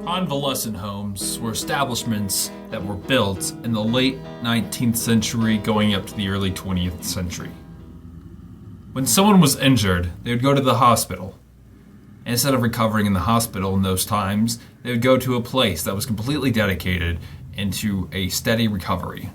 Convalescent homes were establishments that were built in the late 19th century going up to the early 20th century. When someone was injured, they would go to the hospital. And instead of recovering in the hospital in those times, they would go to a place that was completely dedicated into a steady recovery.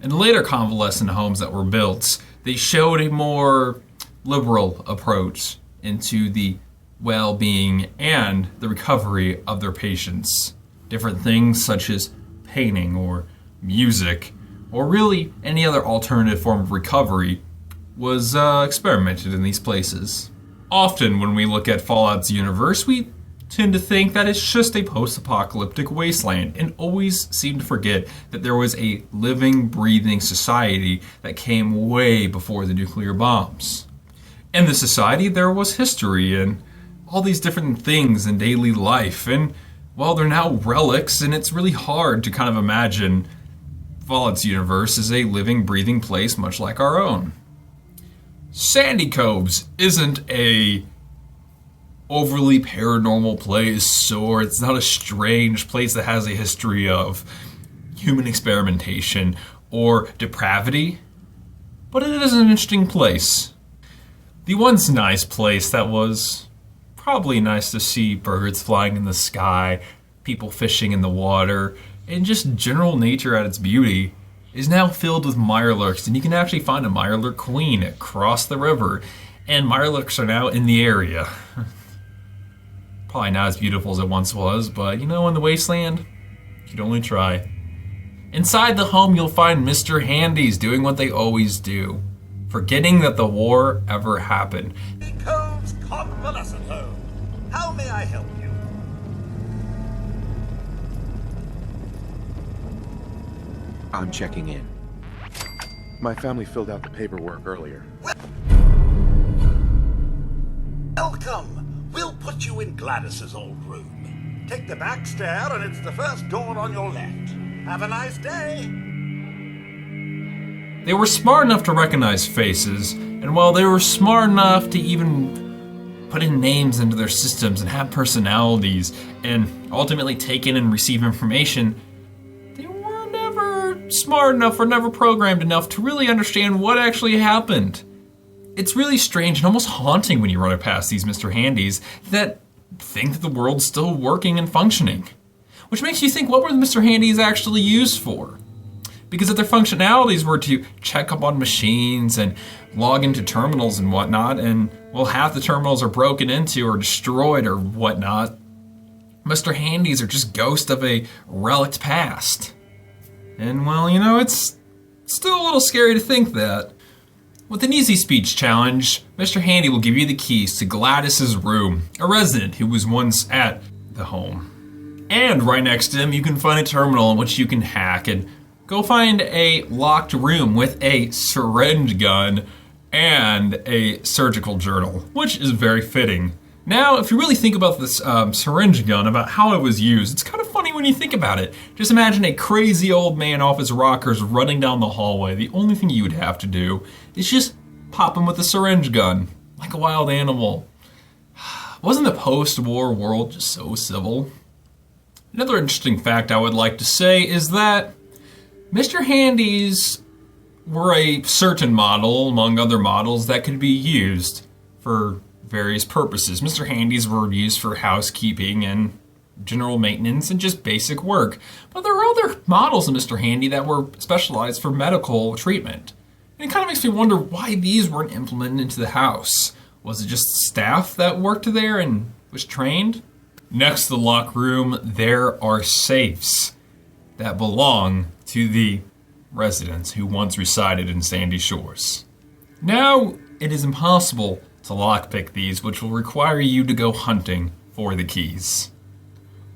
In the later convalescent homes that were built, they showed a more liberal approach into the well-being and the recovery of their patients. Different things such as painting or music, or really any other alternative form of recovery, was experimented in these places. Often when we look at Fallout's universe, we tend to think that it's just a post-apocalyptic wasteland, and always seem to forget that there was a living, breathing society that came way before the nuclear bombs. In the society, there was history and all these different things in daily life, and well, they're now relics, and it's really hard to kind of imagine Fallout's universe as a living, breathing place much like our own. Sandy Coves isn't a overly paranormal place, or it's not a strange place that has a history of human experimentation or depravity, but it is an interesting place. The once nice place that was probably nice to see birds flying in the sky, people fishing in the water, and just general nature at its beauty, is now filled with mirelurks, and you can actually find a mirelurk queen across the river, and mirelurks are now in the area. Probably not as beautiful as it once was, but you know, in the wasteland, you can only try. Inside the home, you'll find Mr. Handies doing what they always do, forgetting that the war ever happened. Coves Convalescent Home. How may I help you? I'm checking in. My family filled out the paperwork earlier. Welcome. We'll put you in Gladys's old room. Take the back stair and it's the first door on your left. Have a nice day. They were smart enough to recognize faces, and while they were smart enough to even put in names into their systems and have personalities and ultimately take in and receive information, they were never smart enough or never programmed enough to really understand what actually happened. It's really strange and almost haunting when you run past these Mr. Handies that think that the world's still working and functioning. Which makes you think, what were the Mr. Handies actually used for? Because if their functionalities were to check up on machines and log into terminals and whatnot, and well, half the terminals are broken into or destroyed or whatnot, Mr. Handies are just ghosts of a relict past. And well, you know, it's still a little scary to think that. With an easy speech challenge, Mr. Handy will give you the keys to Gladys's room, a resident who was once at the home. And right next to him, you can find a terminal in which you can hack and go find a locked room with a syringe gun and a surgical journal, which is very fitting. Now, if you really think about this syringe gun, about how it was used, it's kind of funny when you think about it. Just imagine a crazy old man off his rockers running down the hallway. The only thing you would have to do is just pop him with a syringe gun, like a wild animal. Wasn't the post-war world just so civil? Another interesting fact I would like to say is that Mr. Handies were a certain model among other models that could be used for various purposes. Mr. Handies were used for housekeeping and general maintenance and just basic work. But there were other models of Mr. Handy that were specialized for medical treatment. And it kind of makes me wonder why these weren't implemented into the house. Was it just staff that worked there and was trained? Next to the lock room, there are safes that belong to the residents who once resided in Sandy Shores. Now, it is impossible to lockpick these, which will require you to go hunting for the keys.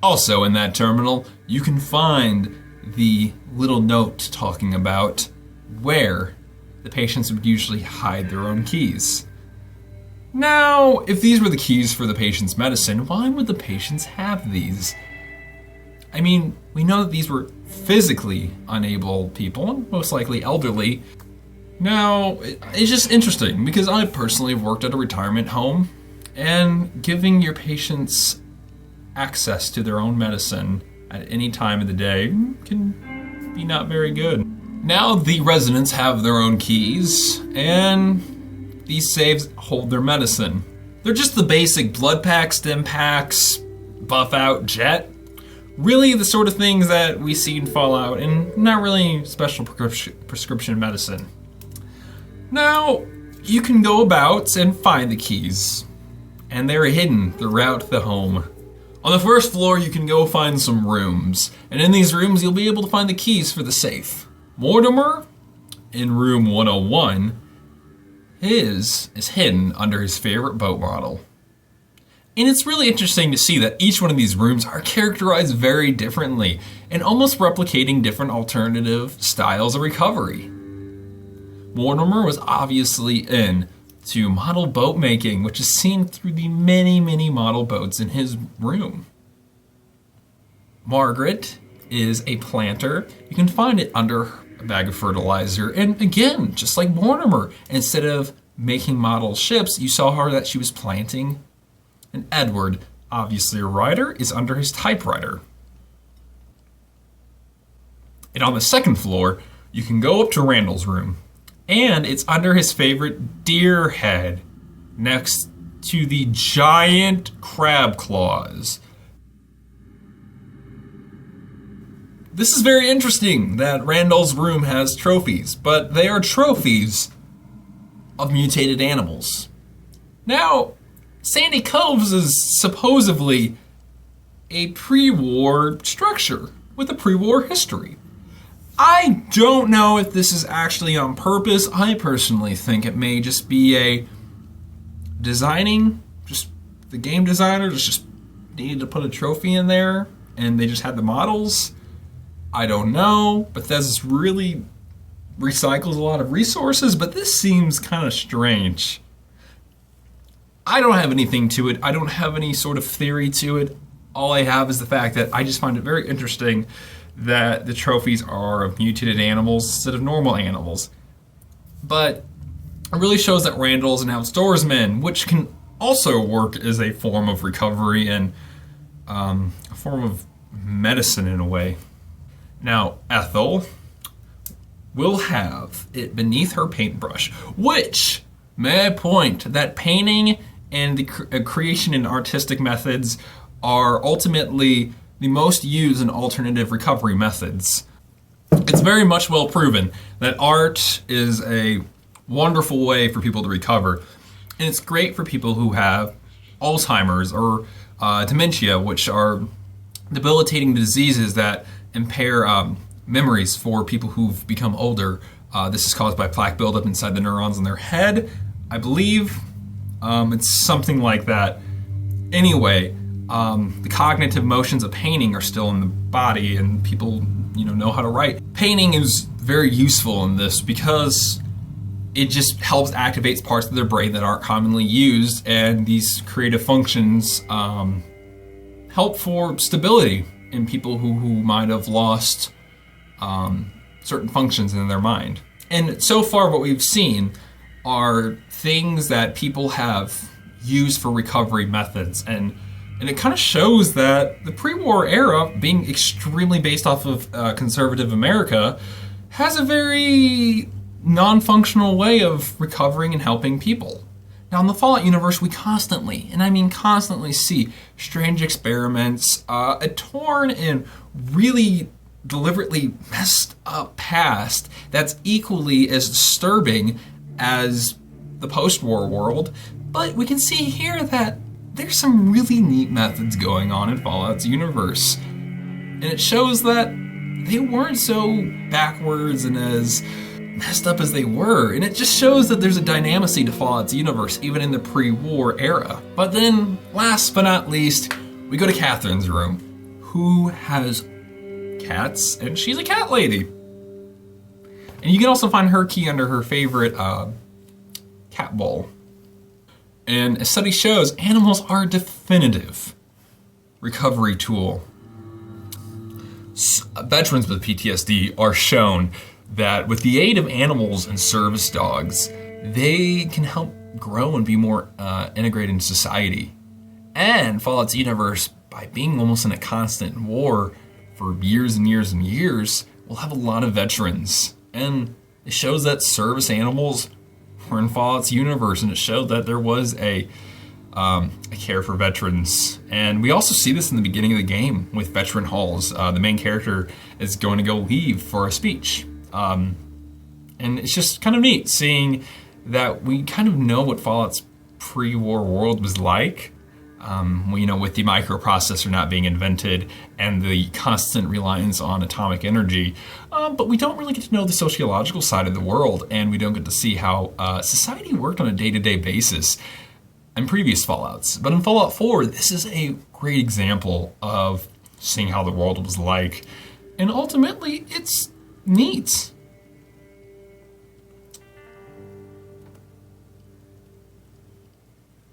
Also in that terminal, you can find the little note talking about where the patients would usually hide their own keys. Now, if these were the keys for the patient's medicine, why would the patients have these? I mean, we know that these were physically unable people, and most likely elderly. Now, it's just interesting because I personally have worked at a retirement home, and giving your patients access to their own medicine at any time of the day can be not very good. Now the residents have their own keys, and these safes hold their medicine. They're just the basic blood packs, stim packs, buff out, jet. Really the sort of things that we see in Fallout, and not really special prescription medicine. Now, you can go about and find the keys, and they're hidden throughout the home. On the first floor, you can go find some rooms, and in these rooms, you'll be able to find the keys for the safe. Mortimer, in room 101, his is hidden under his favorite boat model. And it's really interesting to see that each one of these rooms are characterized very differently and almost replicating different alternative styles of recovery. Mortimer was obviously into model boat making, which is seen through the many, many model boats in his room. Margaret is a planter. You can find it under a bag of fertilizer. And again, just like Mortimer, instead of making model ships, you saw her that she was planting. And Edward, obviously a writer, is under his typewriter. And on the second floor, you can go up to Randall's room. And it's under his favorite deer head, next to the giant crab claws. This is very interesting that Randall's room has trophies, but they are trophies of mutated animals. Now, Sandy Coves is supposedly a pre-war structure with a pre-war history. I don't know if this is actually on purpose. I personally think it may just be a just the game designers just needed to put a trophy in there and they just had the models. I don't know. Bethesda really recycles a lot of resources, but this seems kind of strange. I don't have anything to it. I don't have any sort of theory to it. All I have is the fact that I just find it very interesting that the trophies are of mutated animals instead of normal animals. But it really shows that Randall's an outdoorsman, which can also work as a form of recovery and a form of medicine in a way. Now, Ethel will have it beneath her paintbrush, which, may I point, that painting and the creation and artistic methods are ultimately the most used in alternative recovery methods. It's very much well proven that art is a wonderful way for people to recover. And it's great for people who have Alzheimer's or dementia, which are debilitating diseases that impair memories for people who've become older. This is caused by plaque buildup inside the neurons in their head, I believe. It's something like that. Anyway, the cognitive motions of painting are still in the body, and people, know how to write. Painting is very useful in this because it just helps activate parts of their brain that aren't commonly used, and these creative functions help for stability in people who might have lost certain functions in their mind. And so far what we've seen are things that people have used for recovery methods, and it kind of shows that the pre-war era, being extremely based off of conservative America, has a very non-functional way of recovering and helping people. Now in the Fallout universe, we constantly, and I mean constantly, see strange experiments, a torn and really deliberately messed up past that's equally as disturbing as the post-war world, but we can see here that there's some really neat methods going on in Fallout's universe. And it shows that they weren't so backwards and as messed up as they were. And it just shows that there's a dynamicity to Fallout's universe, even in the pre-war era. But then, last but not least, we go to Catherine's room, who has cats, and she's a cat lady. And you can also find her key under her favorite cat bowl. And a study shows animals are a definitive recovery tool. Veterans with PTSD are shown that with the aid of animals and service dogs, they can help grow and be more integrated into society. And Fallout's universe by being almost in a constant war for years and years and years, we'll have a lot of veterans. And it shows that service animals were in Fallout's universe, and it showed that there was a care for veterans. And we also see this in the beginning of the game with veteran halls. The main character is going to go leave for a speech. And it's just kind of neat seeing that we kind of know what Fallout's pre-war world was like. With the microprocessor not being invented and the constant reliance on atomic energy. But we don't really get to know the sociological side of the world, and we don't get to see how society worked on a day-to-day basis in previous Fallouts. But in Fallout 4, this is a great example of seeing how the world was like. And ultimately, it's neat.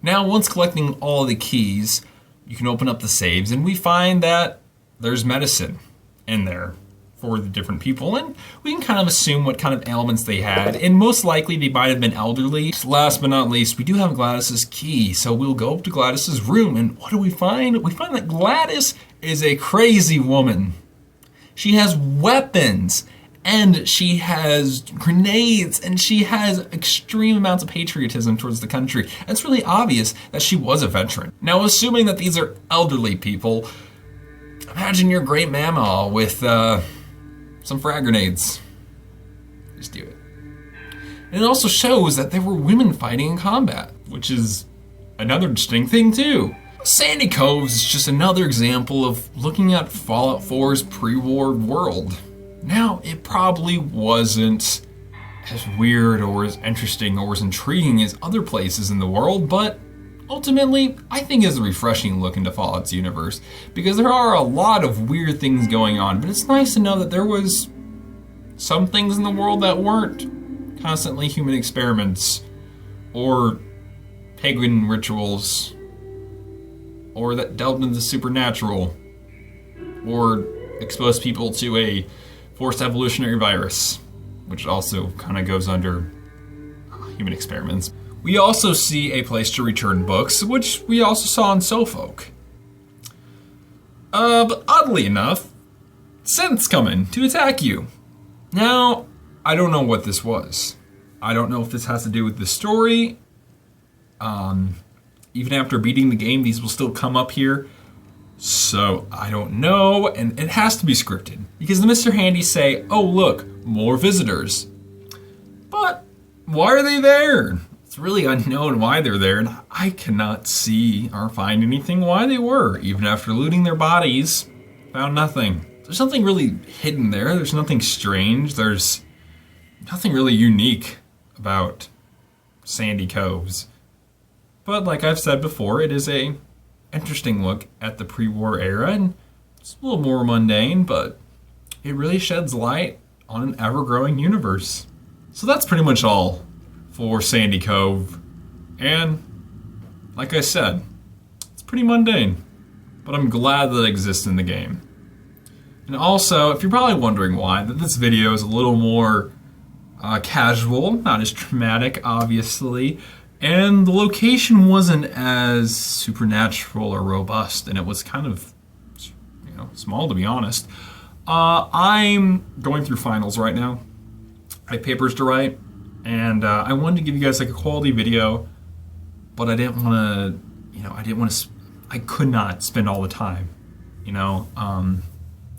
Now, once collecting all the keys, you can open up the saves, and we find that there's medicine in there for the different people, and we can kind of assume what kind of ailments they had, and most likely they might have been elderly. Last but not least, we do have Gladys's key, so we'll go up to Gladys's room, and what do we find? We find that Gladys is a crazy woman. She has weapons, and she has grenades, and she has extreme amounts of patriotism towards the country. It's really obvious that she was a veteran. Now, assuming that these are elderly people, imagine your great mama with some frag grenades. Just do it. And it also shows that there were women fighting in combat, which is another interesting thing too. Sandy Coves is just another example of looking at Fallout 4's pre-war world. Now, it probably wasn't as weird or as interesting or as intriguing as other places in the world, but ultimately, I think it's a refreshing look into Fallout's universe, because there are a lot of weird things going on, but it's nice to know that there was some things in the world that weren't constantly human experiments, or pagan rituals, or that delved into the supernatural, or exposed people to a forced evolutionary virus, which also kind of goes under human experiments. We also see a place to return books, which we also saw in Suffolk. But oddly enough, synths come in to attack you. Now, I don't know what this was. I don't know if this has to do with the story. Even after beating the game, these will still come up here. So, I don't know, and it has to be scripted. Because the Mr. Handy say, oh look, more visitors. But, why are they there? It's really unknown why they're there, and I cannot see or find anything why they were. Even after looting their bodies, found nothing. There's nothing really hidden there, there's nothing strange, there's nothing really unique about Sandy Coves. But like I've said before, it is a interesting look at the pre-war era, and it's a little more mundane, but it really sheds light on an ever-growing universe. So that's pretty much all for Sandy Cove, and like I said, it's pretty mundane, but I'm glad that it exists in the game. And also, if you're probably wondering why, that this video is a little more casual, not as dramatic, obviously, and the location wasn't as supernatural or robust, and it was kind of, small, to be honest. I'm going through finals right now. I have papers to write, and I wanted to give you guys like a quality video, but I didn't want to, I could not spend all the time,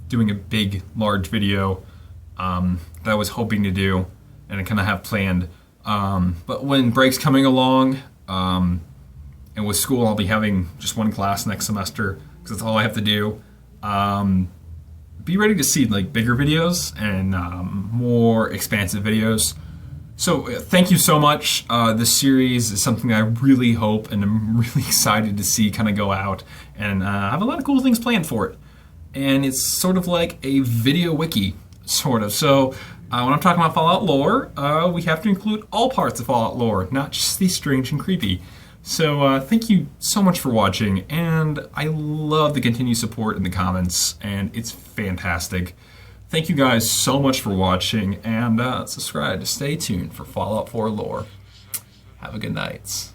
doing a big, large video that I was hoping to do, and I kind of have planned. But when break's coming along, and with school, I'll be having just one class next semester, because that's all I have to do. Be ready to see like bigger videos and more expansive videos. So thank you so much. This series is something I really hope and I'm really excited to see kind of go out, and I have a lot of cool things planned for it. And it's sort of like a video wiki, sort of. So when I'm talking about Fallout lore, we have to include all parts of Fallout lore, not just the strange and creepy. So thank you so much for watching, and I love the continued support in the comments, and it's fantastic. Thank you guys so much for watching, and subscribe to stay tuned for Fallout 4 lore. Have a good night.